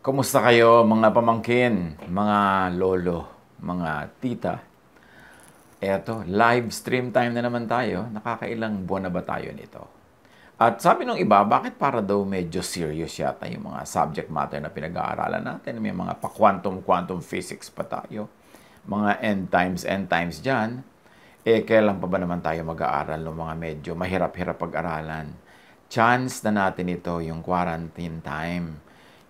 Kumusta kayo mga pamangkin, mga lolo, mga tita? Eto, live stream time na naman tayo. Nakakailang buwan na ba tayo nito? At sabi ng iba, bakit para daw medyo serious yata yung mga subject matter na pinag-aaralan natin? May mga pa-quantum physics pa tayo. Mga end times dyan. Kailan pa ba naman tayo mag-aaral ng mga medyo mahirap-hirap pag-aralan? Chance na natin ito, yung quarantine time.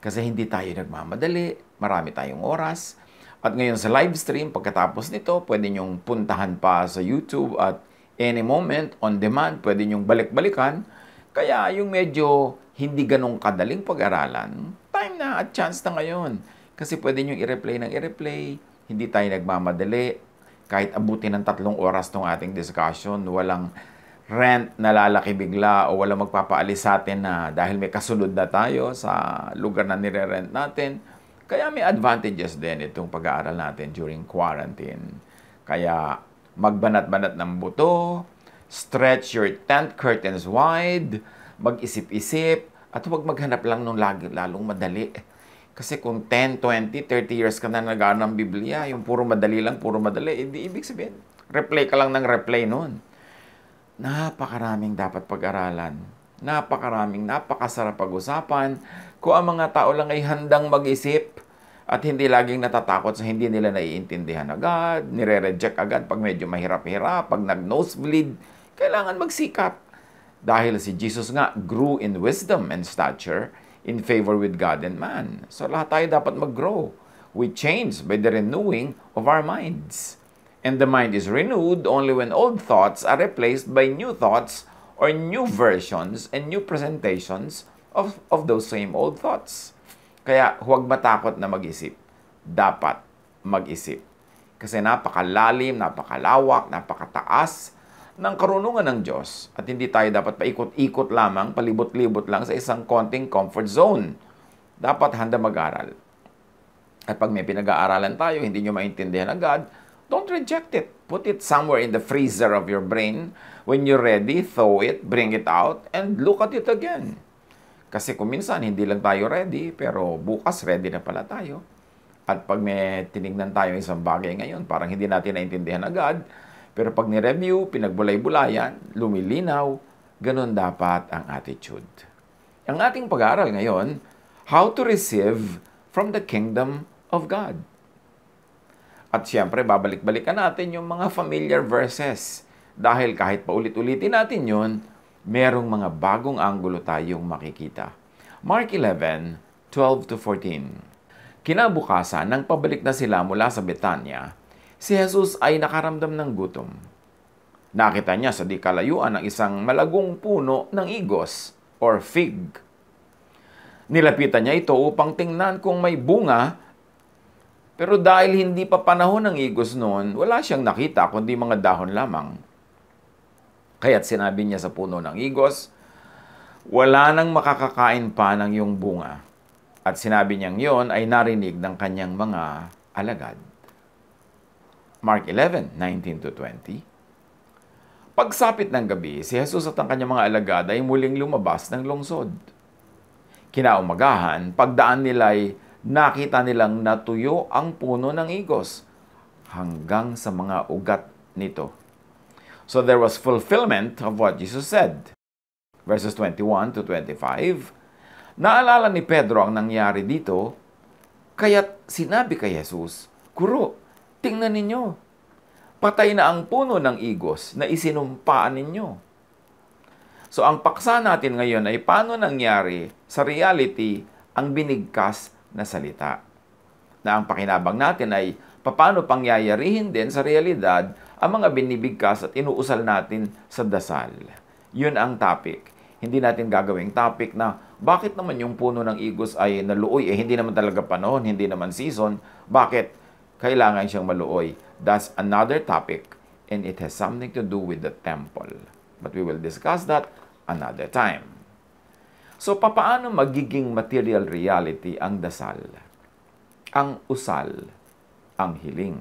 Kasi hindi tayo nagmamadali, marami tayong oras. At ngayon sa live stream, pagkatapos nito, pwede nyong puntahan pa sa YouTube at any moment, on demand, pwede nyong balik-balikan. Kaya yung medyo hindi ganong kadaling pag-aralan, time na at chance na ngayon. Kasi pwede nyong i-replay ng i-replay, hindi tayo nagmamadali. Kahit abutin ng 3 oras tong ating discussion, walang rent na lalaki bigla o walang magpapaalis sa atin na dahil may kasunod na tayo sa lugar na nire-rent natin. Kaya may advantages din itong pag-aaral natin during quarantine. Kaya magbanat-banat ng buto, stretch your tent curtains wide, mag-isip-isip, at huwag maghanap lang ng lalong madali. Kasi kung 10, 20, 30 years ka na nag-aaral ng Biblia, yung puro madali lang, puro madali, hindi ibig sabihin, replay ka lang ng replay noon. Napakaraming dapat pag-aralan. Napakasarap pag-usapan kung ang mga tao lang ay handang mag-isip at hindi laging natatakot sa hindi nila naiintindihan agad, nire-reject agad pag medyo mahirap-hirap, pag nag-nosebleed, kailangan magsikap. Dahil si Jesus nga grew in wisdom and stature in favor with God and man. So lahat tayo dapat mag-grow. We change by the renewing of our minds. And the mind is renewed only when old thoughts are replaced by new thoughts or new versions and new presentations of those same old thoughts. Kaya huwag matakot na mag-isip. Dapat mag-isip. Kasi napakalalim, napakalawak, napakataas ng karunungan ng Diyos. At hindi tayo dapat paikot-ikot lamang, palibot-libot lang sa isang konting comfort zone. Dapat handa mag-aral. At pag may pinag-aaralan tayo, hindi nyo maintindihan agad, don't reject it. Put it somewhere in the freezer of your brain. When you're ready, thaw it, bring it out, and look at it again. Kasi kung minsan, hindi lang tayo ready, pero bukas ready na pala tayo. At pag may tinignan tayo isang bagay ngayon, parang hindi natin naintindihan agad, pero pag ni-review, pinagbulay-bulayan, lumilinaw, ganun dapat ang attitude. Ang ating pag-aaral ngayon, how to receive from the kingdom of God. At siyempre, babalik-balikan natin yung mga familiar verses. Dahil kahit paulit-ulitin natin yun, merong mga bagong anggulo tayong makikita. Mark 11:12-14. Kinabukasan, nang pabalik na sila mula sa Betanya, si Jesus ay nakaramdam ng gutom. Nakita niya sa di kalayuan ang isang malagong puno ng igos or fig. Nilapitan niya ito upang tingnan kung may bunga. Pero dahil hindi pa panahon ng igos noon, wala siyang nakita kundi mga dahon lamang. Kaya't sinabi niya sa puno ng igos, wala nang makakakain pa ng iyong bunga. At sinabi niyang yon ay narinig ng kanyang mga alagad. Mark 11:19-20. Pagsapit ng gabi, si Jesus at ang kanyang mga alagad ay muling lumabas ng lungsod. Kinaumagahan, pagdaan nila'y nakita nilang natuyo ang puno ng igos hanggang sa mga ugat nito. So there was fulfillment of what Jesus said. Verses 21-25. Naalala ni Pedro ang nangyari dito, kaya't sinabi kay Jesus, Guro, tingnan ninyo, patay na ang puno ng igos na isinumpaan ninyo. So ang paksa natin ngayon ay paano nangyari sa reality ang binigkas na salita. Na ang pakinabang natin ay paano pangyayarihin din sa realidad ang mga binibigkas at inuusal natin sa dasal. Yun ang topic. Hindi natin gagawing topic na bakit naman yung puno ng igos ay naluoy? Hindi naman talaga panahon, hindi naman season. Bakit kailangan siyang maluoy? That's another topic and it has something to do with the temple. But we will discuss that another time. So, papaano magiging material reality ang dasal, ang usal, ang hiling?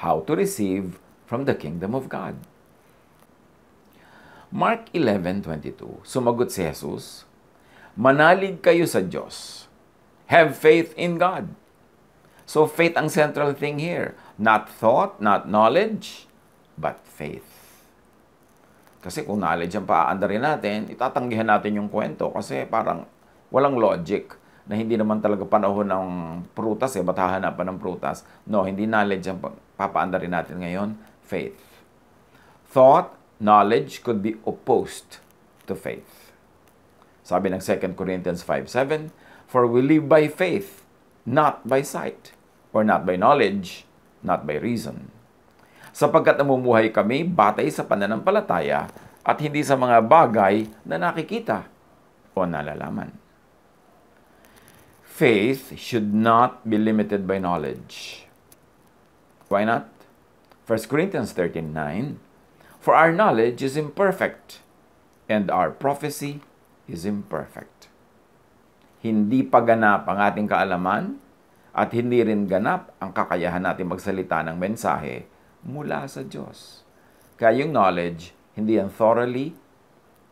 How to receive from the kingdom of God. Mark 11:22. Sumagot si Jesus, Manalig kayo sa Diyos Have faith in God. So faith ang central thing here. Not thought, not knowledge, but faith. Kasi kung knowledge ang paaandarin natin, itatanggihan natin yung kwento kasi parang walang logic na hindi naman talaga panahon ng prutas ba't hahanapan ng prutas? No, hindi knowledge ang papaandarin natin ngayon, faith. Thought, knowledge could be opposed to faith. Sabi ng 2 Corinthians 5:7, for we live by faith, not by sight, or not by knowledge, not by reason. Sapagkat namumuhay kami batay sa pananampalataya at hindi sa mga bagay na nakikita o nalalaman. Faith should not be limited by knowledge. Why not? 1 Corinthians 13:9, for our knowledge is imperfect, and our prophecy is imperfect. Hindi pa ganap ang ating kaalaman, at hindi rin ganap ang kakayahan natin magsalita ng mensahe mula sa Diyos. Kaya yung knowledge, hindi yan thoroughly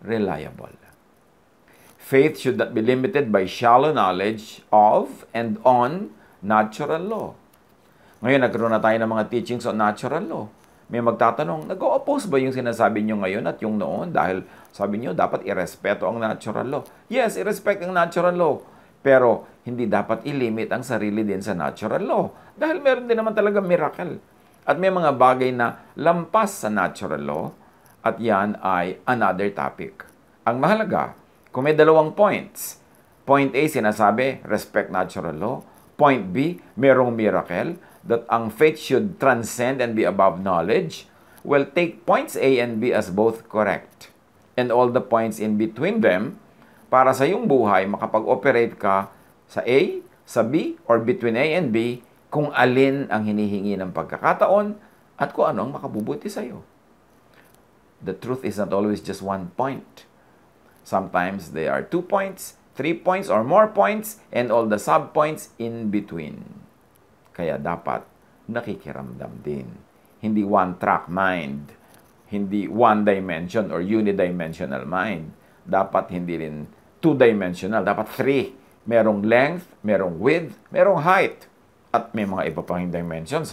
reliable. Faith should not be limited by shallow knowledge of and on natural law. Ngayon, nagkaroon na tayo ng mga teachings on natural law. May magtatanong, nag-o-oppose ba yung sinasabi nyo ngayon at yung noon? Dahil sabi nyo, dapat irespeto ang natural law. Yes, irespect ang natural law. Pero hindi dapat ilimit ang sarili din sa natural law. Dahil meron din naman talaga miracle. At may mga bagay na lampas sa natural law at yan ay another topic. Ang mahalaga, kung may dalawang points. Point A, sinasabi, respect natural law. Point B, merong miracle that ang faith should transcend and be above knowledge. Well, take points A and B as both correct. And all the points in between them, para sa iyong buhay, makapag-operate ka sa A, sa B, or between A and B, kung alin ang hinihingi ng pagkakataon at kung ano ang makabubuti sa iyo. The truth is not always just one point. Sometimes there are 2 points, 3 points, or more points, and all the sub-points in between. Kaya dapat nakikiramdam din. Hindi one-track mind. Hindi one-dimension or unidimensional mind. Dapat hindi rin two-dimensional. Dapat 3. Merong length, merong width, merong height. At may mga iba pang dimensions,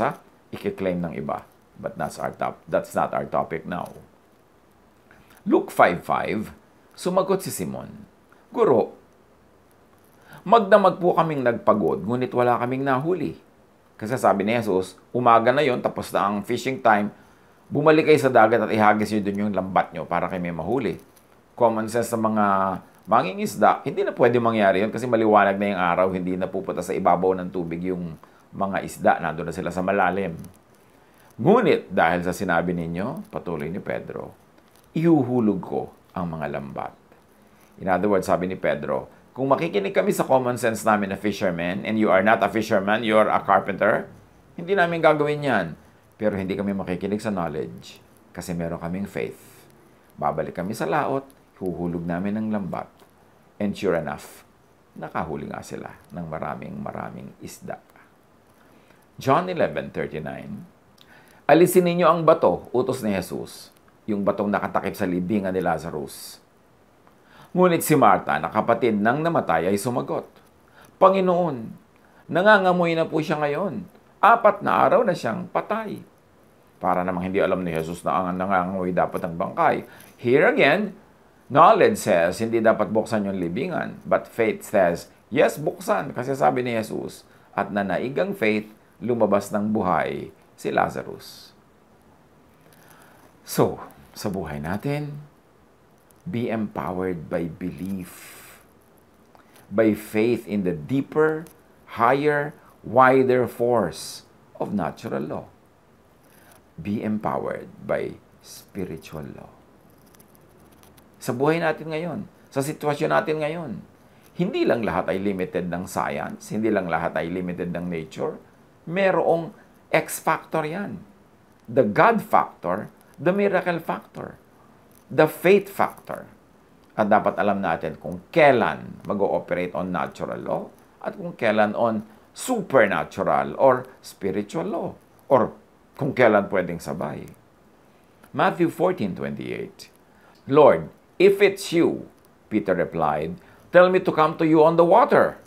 i-claim ng iba. But that's not our topic now. Luke 5:5, sumagot si Simon, Guro, magdamag po kaming nagpagod, ngunit wala kaming nahuli. Kasi sabi ni Jesus, umaga na yon, tapos na ang fishing time, bumalik kayo sa dagat at ihagis nyo dun yung lambat nyo para kayo may mahuli. Common sense sa mga mangingisda, hindi na pwede mangyari yun kasi maliwanag na yung araw, hindi na pupunta sa ibabaw ng tubig yung mga isda, nandun na sila sa malalim. Ngunit dahil sa sinabi ninyo, patuloy ni Pedro, ihuhulog ko ang mga lambat. In other words, sabi ni Pedro, kung makikinig kami sa common sense namin na fisherman, and you are not a fisherman, you are a carpenter, hindi namin gagawin yan. Pero hindi kami makikinig sa knowledge kasi meron kaming faith. Babalik kami sa laot, huhulog namin ng lambat. And sure enough, nakahuli nga sila ng maraming isda. John 11:39, alisin ninyo ang bato, utos ni Jesus, yung batong nakatakip sa libingan ni Lazarus. Ngunit si Martha, na kapatid ng namatay, ay sumagot, Panginoon, nangangamoy na po siya ngayon. 4 na araw na siyang patay. Para namang hindi alam ni Jesus na ang nangangamoy dapat ang bangkay. Here again, knowledge says, hindi dapat buksan yung libingan. But faith says, yes, buksan. Kasi sabi ni Jesus, at nanaigang faith, lumabas ng buhay si Lazarus. So, sa buhay natin, be empowered by belief, by faith in the deeper, higher, wider force of natural law. Be empowered by spiritual law. Sa buhay natin ngayon, sa sitwasyon natin ngayon, hindi lang lahat ay limited ng science, hindi lang lahat ay limited ng nature, merong X factor yan. The God factor, the miracle factor, the faith factor. At dapat alam natin kung kailan mag-ooperate on natural law at kung kailan on supernatural or spiritual law. Or kung kailan pwedeng sabay. Matthew 14:28. Lord, if it's you, Peter replied, tell me to come to you on the water.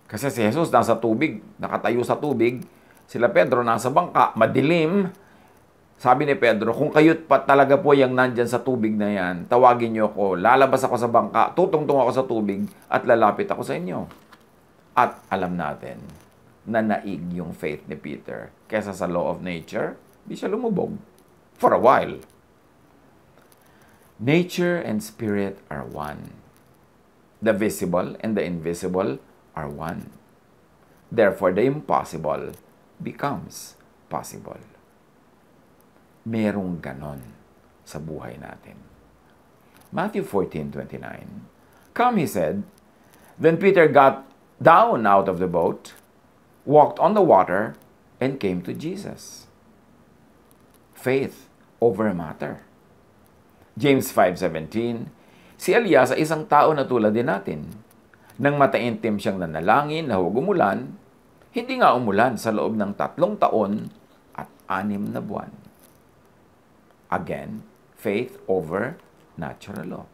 Kasi si Jesus nasa tubig, nakatayo sa tubig. Sila Pedro nasa bangka, madilim. Sabi ni Pedro, kung kayo't pa talaga po yung nandyan sa tubig na yan, tawagin niyo ako, lalabas ako sa bangka, tutungtong ako sa tubig, at lalapit ako sa inyo. At alam natin na naig yung faith ni Peter. Kesa sa law of nature, di siya lumubog. For a while. Nature and spirit are one. The visible and the invisible are one. Therefore, the impossible becomes possible. Merong ganon sa buhay natin. Matthew 14:29. Come, he said. Then Peter got down out of the boat, walked on the water, and came to Jesus. Faith over matter. James 5:17. Si Elias ay isang tao na tulad din natin. Nang mataimtim siyang nanalangin na huwag umulan, hindi nga umulan sa loob ng 3 taon at 6 na buwan. Again, faith over natural law.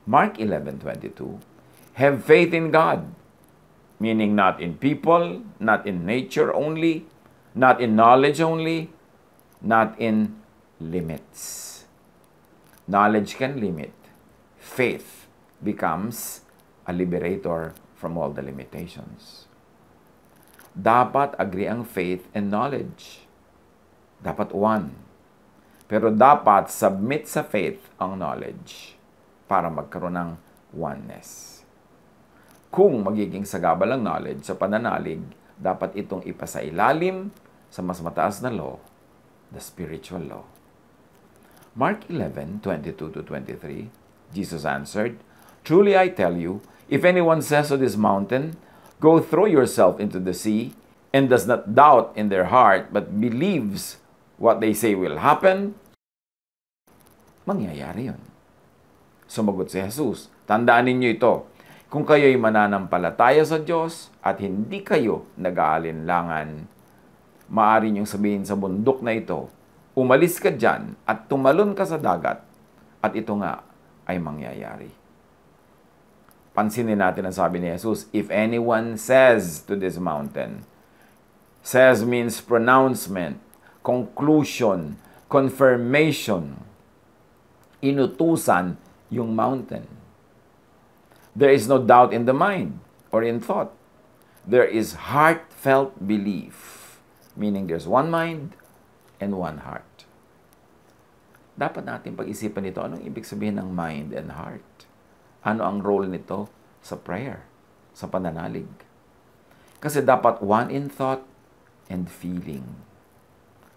Mark 11:22. Have faith in God, meaning not in people, not in nature only, not in knowledge only, not in limits. Knowledge can limit. Faith becomes a liberator from all the limitations. Dapat agree ang faith and knowledge. Dapat one. Pero dapat submit sa faith ang knowledge para magkaroon ng oneness. Kung magiging sagabal ang knowledge sa pananalig, dapat itong ipasailalim sa mas mataas na law, the spiritual law. Mark 11:22-23, Jesus answered, Truly I tell you, if anyone says to this mountain, Go throw yourself into the sea, and does not doubt in their heart, but believes what they say will happen, mangyayari yun. Sumagot si Jesus, tandaan ninyo ito, kung kayo'y mananampalataya sa Diyos at hindi kayo nag-aalinlangan, maaari niyong sabihin sa bundok na ito, umalis ka dyan at tumalon ka sa dagat, at ito nga ay mangyayari. Pansinin natin ang sabi ni Jesus, if anyone says to this mountain, says means pronouncement, conclusion, confirmation, inutusan yung mountain. There is no doubt in the mind or in thought. There is heartfelt belief, meaning there's one mind and one heart. Dapat natin pag-isipan nito, anong ibig sabihin ng mind and heart? Ano ang role nito sa prayer, sa pananalig? Kasi dapat one in thought and feeling.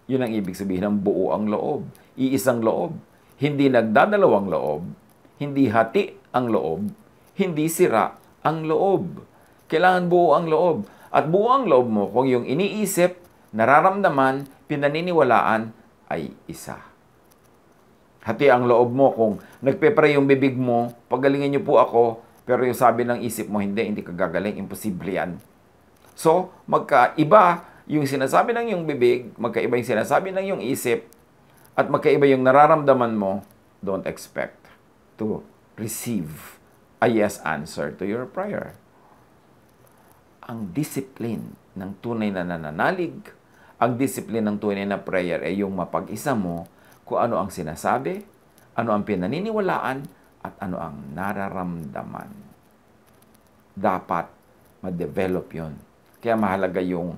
Yun ang ibig sabihin ng buo ang loob. Iisang loob. Hindi nagdadalawang loob. Hindi hati ang loob. Hindi sira ang loob. Kailangan buo ang loob. At buo ang loob mo kung yung iniisip, nararamdaman, pinaniniwalaan ay isa. Hati ang loob mo kung nagpe-pray yung bibig mo, pagalingan niyo po ako, pero yung sabi ng isip mo, hindi ka gagaling, imposible yan. So, magkaiba yung sinasabi ng yung bibig, magkaiba yung sinasabi ng yung isip, at magkaiba yung nararamdaman mo, don't expect to receive a yes answer to your prayer. Ang discipline ng tunay na nananalig, ang discipline ng tunay na prayer ay yung mapag-isa mo kung ano ang sinasabi, ano ang pinaniniwalaan, at ano ang nararamdaman. Dapat ma-develop yun. Kaya mahalaga yung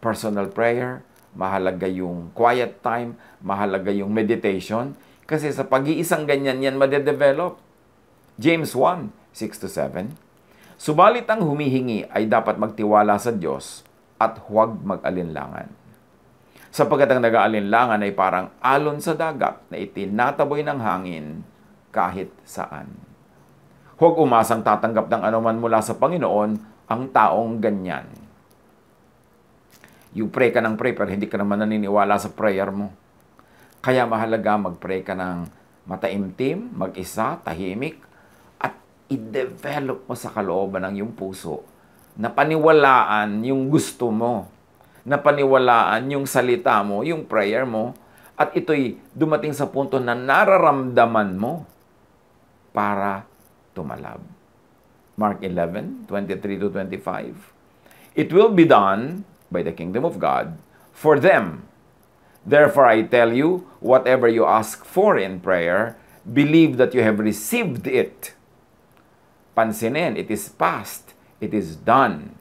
personal prayer, mahalaga yung quiet time, mahalaga yung meditation, kasi sa pag-iisang ganyan yan ma-develop. James 1:6-7, Subalit ang humihingi ay dapat magtiwala sa Diyos at huwag mag-alinlangan. Sapagkat ang nag-aalinlangan ay parang alon sa dagat na itinataboy ng hangin kahit saan. Huwag umasang tatanggap ng anuman mula sa Panginoon ang taong ganyan. You pray ka ng pray pero hindi ka naman naniniwala sa prayer mo. Kaya mahalaga mag-pray ka ng mataimtim, mag-isa, tahimik, at i-develop mo sa kalooban ng iyong puso na paniwalaan yung gusto mo, na paniwalaan yung salita mo, yung prayer mo, at ito'y dumating sa punto na nararamdaman mo para tumalab. Mark 11:23 to 25. It will be done by the kingdom of God for them. Therefore, I tell you, whatever you ask for in prayer, believe that you have received it. Pansinin, it is past. It is done.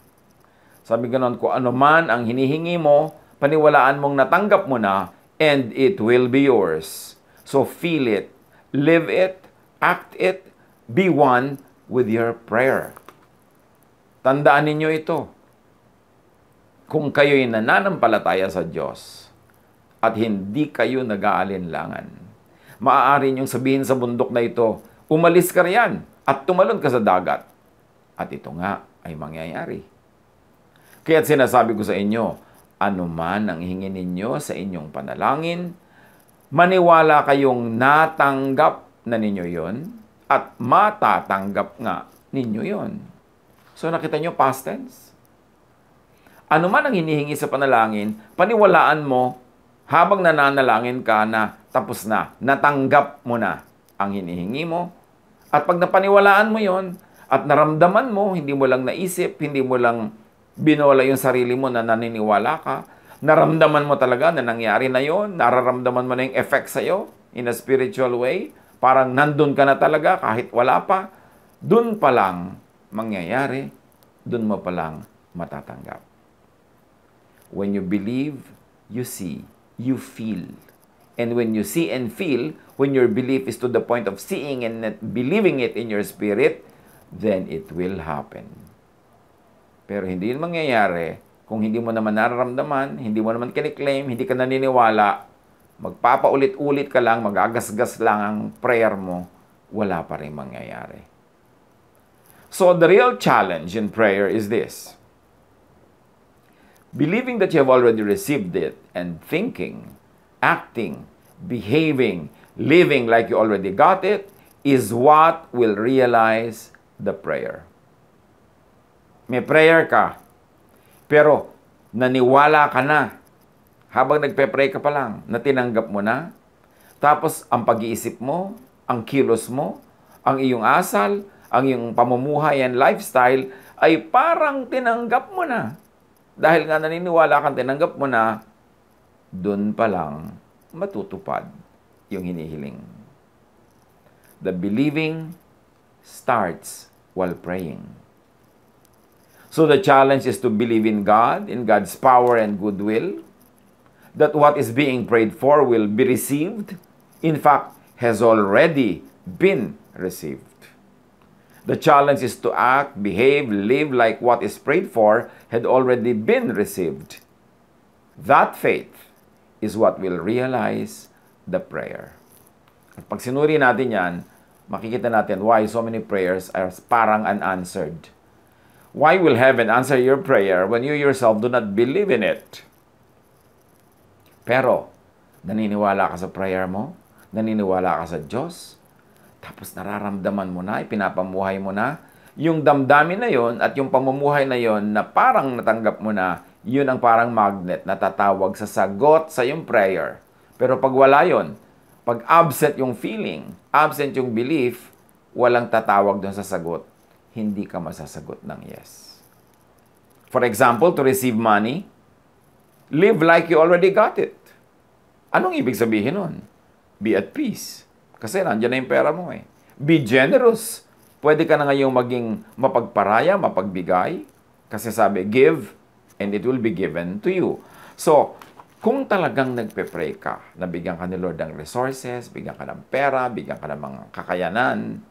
Sabi ganon, kung ano man ang hinihingi mo, paniwalaan mong natanggap mo na, and it will be yours. So feel it, live it, act it, be one with your prayer. Tandaan ninyo ito. Kung kayo'y nananampalataya sa Diyos at hindi kayo nag-aalinlangan, maaari niyong sabihin sa bundok na ito, umalis ka riyan at tumalon ka sa dagat. At ito nga ay mangyayari. Kaya't sinasabi ko sa inyo, anuman ang hingin ninyo sa inyong panalangin, maniwala kayong natanggap na ninyo yon at matatanggap nga ninyo yon. So nakita nyo, past tense? Ano man ang hinihingi sa panalangin, paniwalaan mo habang nananalangin ka na tapos na, natanggap mo na ang hinihingi mo. At pag napaniwalaan mo yon at naramdaman mo, hindi mo lang naisip, hindi mo lang binola yung sarili mo na naniniwala ka, naramdaman mo talaga na nangyari na yon, nararamdaman mo na yung effect sa'yo in a spiritual way, parang nandun ka na talaga kahit wala pa, dun pa lang mangyayari, dun mo pa lang matatanggap. When you believe, you see, you feel. And when you see and feel, when your belief is to the point of seeing and believing it in your spirit, then it will happen. Pero hindi yun mangyayari kung hindi mo naman nararamdaman, hindi mo naman kiniklaim, hindi ka naniniwala, magpapaulit-ulit ka lang, magagasgas lang ang prayer mo, wala pa rin mangyayari. So the real challenge in prayer is this. Believing that you have already received it and thinking, acting, behaving, living like you already got it is what will realize the prayer. May prayer ka, pero naniwala ka na habang nagpe-pray ka pa lang na tinanggap mo na, tapos ang pag-iisip mo, ang kilos mo, ang iyong asal, ang iyong pamumuhay and lifestyle ay parang tinanggap mo na. Dahil nga naniniwala kang tinanggap mo na, dun pa lang matutupad yung hinihiling. The believing starts while praying. So the challenge is to believe in God, in God's power and goodwill, that what is being prayed for will be received, in fact, has already been received. The challenge is to act, behave, live like what is prayed for had already been received. That faith is what will realize the prayer. At pag sinuri natin yan, makikita natin why so many prayers are parang unanswered. Why will heaven answer your prayer when you yourself do not believe in it? Pero, naniniwala ka sa prayer mo? Naniniwala ka sa Diyos? Tapos nararamdaman mo na, ipinapamuhay mo na, yung damdamin na yon at yung pamumuhay na yon na parang natanggap mo na, yun ang parang magnet na tatawag sa sagot sa yung prayer. Pero pag wala yon, pag absent yung feeling, absent yung belief, walang tatawag doon sa sagot, hindi ka masasagot ng yes. For example, to receive money, live like you already got it. Anong ibig sabihin nun? Be at peace. Kasi nandiyan na yung pera mo eh. Be generous. Pwede ka na ngayong maging mapagparaya, mapagbigay. Kasi sabi, give, and it will be given to you. So, kung talagang nagpe-pray ka, nabigyan ka ni Lord ng resources, bigyan ka ng pera, bigyan ka ng mga kakayanan,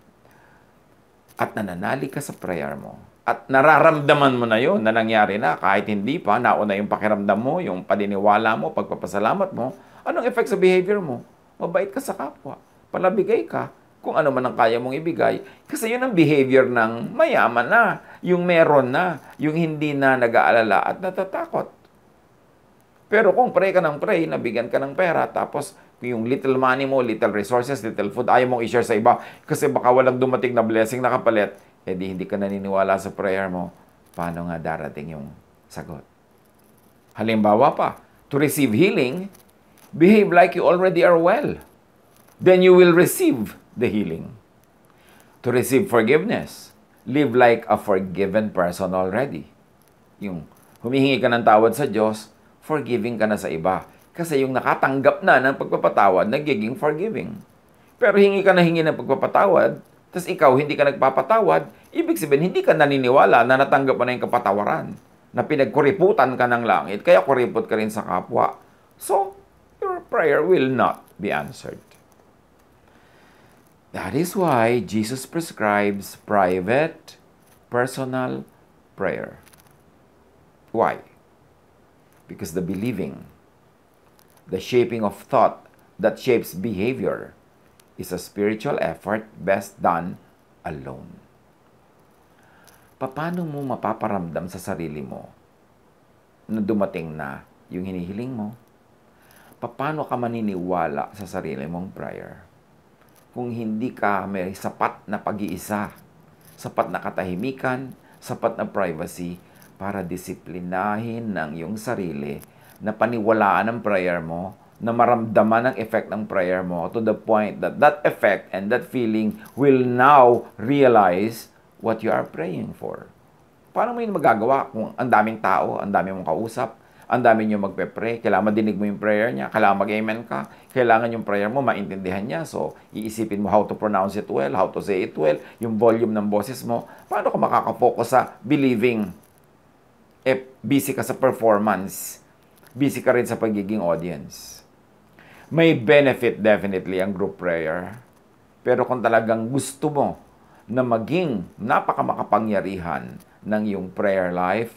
at nananali ka sa prayer mo, at nararamdaman mo na yun, na nangyari na, kahit hindi pa, nauna yung pakiramdam mo, yung paniniwala mo, pagpapasalamat mo, anong effect sa behavior mo? Mabait ka sa kapwa. Palabigay ka kung ano man ang kaya mong ibigay. Kasi yun ang behavior ng mayaman na, yung meron na, yung hindi na nag-aalala at natatakot. Pero kung pray ka ng pray, nabigyan ka ng pera, tapos yung little money mo, little resources, little food, ayaw mong i-share sa iba kasi baka walang dumating na blessing na kapalit, edi hindi ka naniniwala sa prayer mo, paano nga darating yung sagot? Halimbawa pa, to receive healing, behave like you already are well. Then you will receive the healing. To receive forgiveness, live like a forgiven person already. Yung humihingi ka ng tawad sa Diyos, forgiving ka na sa iba. Kasi yung nakatanggap na ng pagpapatawad, nagiging forgiving. Pero hingi ka na hingi ng pagpapatawad, tapos ikaw hindi ka nagpapatawad, ibig sabihin hindi ka naniniwala na natanggap mo na yung kapatawaran, na pinagkuriputan ka ng langit, kaya kuripot ka rin sa kapwa. So, your prayer will not be answered. That is why Jesus prescribes private, personal prayer. Why? Because the believing, the shaping of thought that shapes behavior is a spiritual effort best done alone. Paano mo mapaparamdam sa sarili mo na dumating na yung hinihiling mo? Paano ka maniniwala sa sarili mong prayer kung hindi ka may sapat na pag-iisa, sapat na katahimikan, sapat na privacy para disiplinahin ng iyong sarili na paniwalaan ang prayer mo, na maramdaman ang effect ng prayer mo to the point that that effect and that feeling will now realize what you are praying for. Paano mo yun magagawa kung ang daming tao, ang daming mong kausap, ang daming nyo magpe-pray, kailangan madinig mo yung prayer niya, kailangan mag-amen ka, kailangan yung prayer mo maintindihan niya, so iisipin mo how to pronounce it well, how to say it well, yung volume ng boses mo, paano ka makakafocus sa believing? Busy ka sa performance, busy ka rin sa pagiging audience. May benefit definitely ang group prayer. Pero kung talagang gusto mo na maging napakamakapangyarihan ng iyong prayer life,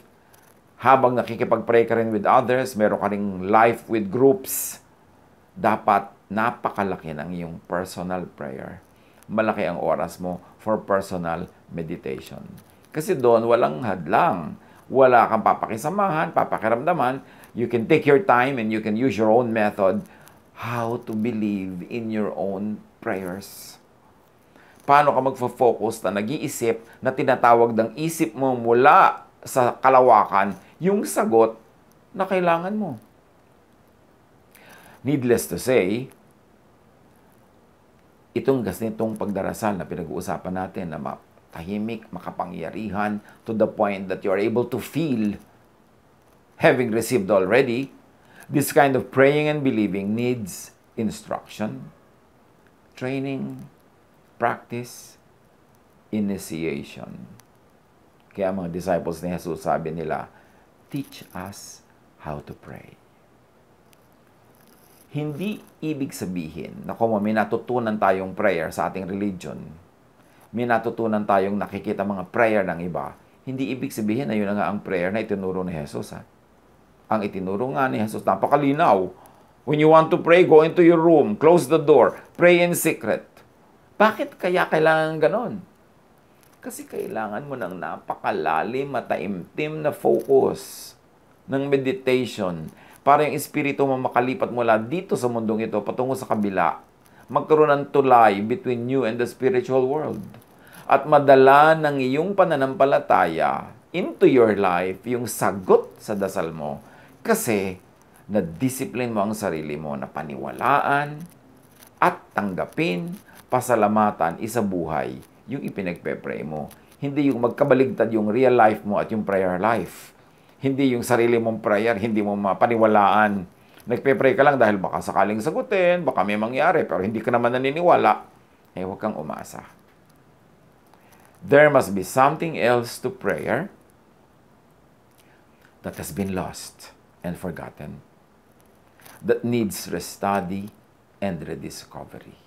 habang nakikipag-pray ka rin with others, meron ka rin life with groups, dapat napakalaki ng iyong personal prayer. Malaki ang oras mo for personal meditation. Kasi doon walang hadlang. Wala kang papakisamahan, papakiramdaman. You can take your time and you can use your own method how to believe in your own prayers. Paano ka magfo-focus na nag-iisip na tinatawag ng isip mo mula sa kalawakan yung sagot na kailangan mo. Needless to say, itong ganitong pagdarasal na pinag-uusapan natin na matahimik, makapangyarihan to the point that you are able to feel having received already, this kind of praying and believing needs instruction, training, practice, initiation. Kaya mga disciples ni Jesus, sabi nila, teach us how to pray. Hindi ibig sabihin na kung may natutunan tayong prayer sa ating religion, may natutunan tayong nakikita mga prayer ng iba, hindi ibig sabihin na yun nga ang prayer na itinuro ni Jesus. Ang itinuro nga ni Jesus, napakalinaw. When you want to pray, go into your room, close the door, pray in secret. Bakit kaya kailangan ganon? Kasi kailangan mo ng napakalalim, mataimtim na focus ng meditation para yung espiritu mo makalipat mula dito sa mundong ito patungo sa kabila. Magkaroon ng tulay between you and the spiritual world. At madala ng iyong pananampalataya into your life yung sagot sa dasal mo. Kasi na-discipline mo ang sarili mo na paniwalaan at tanggapin, pasalamatan, isabuhay yung ipinagpe-pray mo. Hindi yung magkabaligtad yung real life mo at yung prayer life. Hindi yung sarili mong prayer, hindi mo mapaniwalaan. Nagpe-pray ka lang dahil baka sakaling sagutin, baka may mangyari, pero hindi ka naman naniniwala. Huwag kang umasa. There must be something else to prayer that has been lost and forgotten, that needs restudy and rediscovery.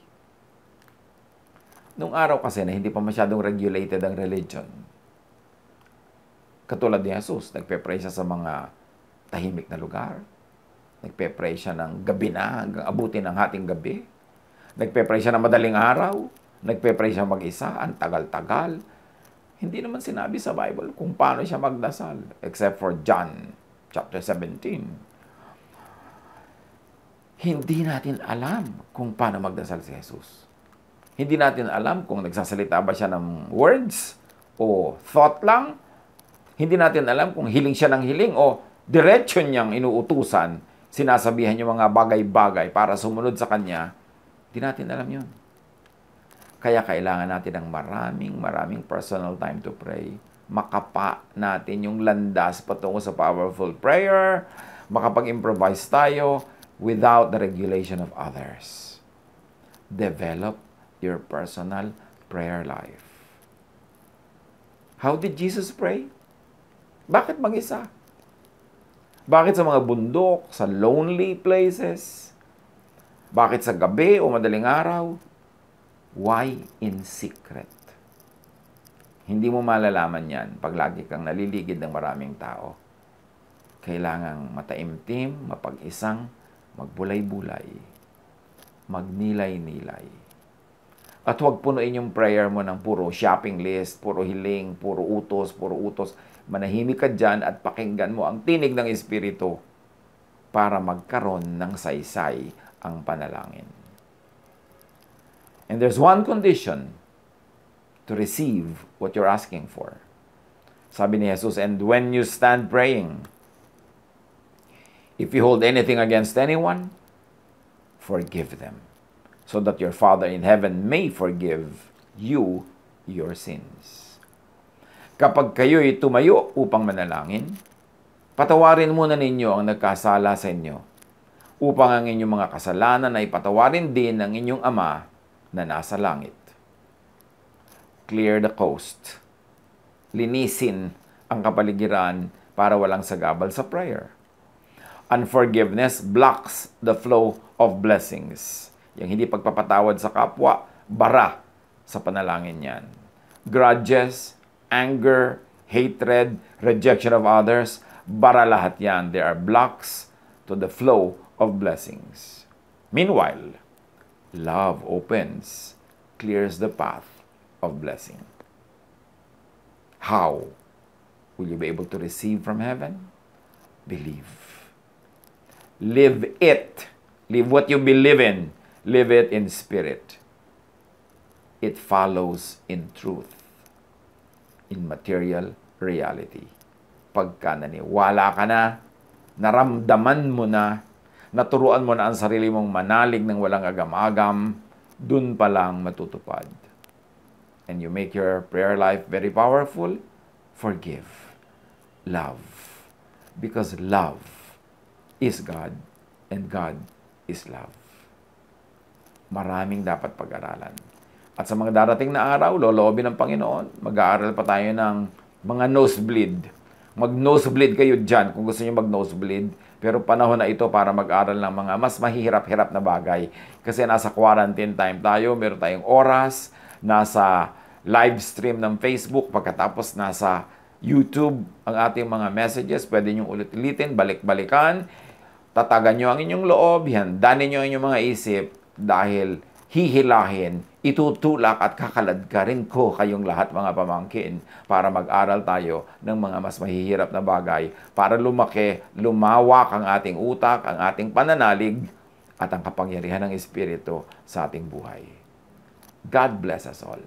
Nung araw kasi na hindi pa masyadong regulated ang religion, katulad ni Jesus, nagpe-pray siya sa mga tahimik na lugar, nagpe-pray siya ng gabi na, hanggang abutin ng hating gabi, nagpe-pray siya ng madaling araw, nagpe-pray siya mag-isa, ang tagal-tagal. Hindi naman sinabi sa Bible kung paano siya magdasal, except for John chapter 17. Hindi natin alam kung paano magdasal si Jesus. Hindi natin alam kung nagsasalita ba siya ng words o thought lang. Hindi natin alam kung hiling siya ng hiling o diretso niyang inuutusan, sinasabihan yung mga bagay-bagay para sumunod sa kanya. Hindi natin alam yun. Kaya kailangan natin ng maraming personal time to pray. Makapa natin yung landas patungo sa powerful prayer. Makapag-improvise tayo without the regulation of others. Develop your personal prayer life. How did Jesus pray? Bakit mag-isa? Bakit sa mga bundok, sa lonely places? Bakit sa gabi o madaling araw? Why in secret? Hindi mo malalaman yan pag lagi kang naliligid ng maraming tao. Kailangang mataimtim, mapag-isang, magbulay-bulay, magnilay-nilay. At huwag punuin yung prayer mo ng puro shopping list, puro hiling, puro utos. Manahimik ka dyan at pakinggan mo ang tinig ng Espiritu para magkaroon ng saysay ang panalangin. And there's one condition to receive what you're asking for. Sabi ni Jesus, and when you stand praying, if you hold anything against anyone, forgive them, so that your Father in heaven may forgive you your sins. Kapag kayo'y tumayo upang manalangin, patawarin muna ninyo ang nagkasala sa inyo, upang ang inyong mga kasalanan ay patawarin din ng inyong Ama na nasa langit. Clear the coast. Linisin ang kapaligiran para walang sagabal sa prayer. Unforgiveness blocks the flow of blessings. Yung hindi pagpapatawad sa kapwa, bara sa panalangin yan. Grudges, anger, hatred, rejection of others, bara lahat yan. There are blocks to the flow of blessings. Meanwhile, love opens, clears the path of blessing. How will you be able to receive from heaven? Believe. Live it. Live what you believe in. Live it in spirit. It follows in truth, in material reality. Pagka naniwala ka na, naramdaman mo na, naturuan mo na ang sarili mong manalig ng walang agam-agam, dun pa lang matutupad. And you make your prayer life very powerful, forgive, love. Because love is God, and God is love. Maraming dapat pag-aralan. At sa mga darating na araw, loloobin ng Panginoon, mag-aaral pa tayo ng mga nosebleed. Mag-nosebleed kayo dyan kung gusto nyo mag-nosebleed. Pero panahon na ito para mag-aral ng mga mas mahihirap-hirap na bagay. Kasi nasa quarantine time tayo, meron tayong oras, nasa live stream ng Facebook, pagkatapos nasa YouTube ang ating mga messages. Pwede nyo ulit-ulitin, balik-balikan. Tatagan nyo ang inyong loob, handanin nyo ang inyong mga isip dahil hihilahin, itutulak at kakaladkarin ko kayong lahat mga pamangkin para mag-aral tayo ng mga mas mahihirap na bagay para lumaki, lumawak ang ating utak, ang ating pananalig at ang kapangyarihan ng Espiritu sa ating buhay. God bless us all.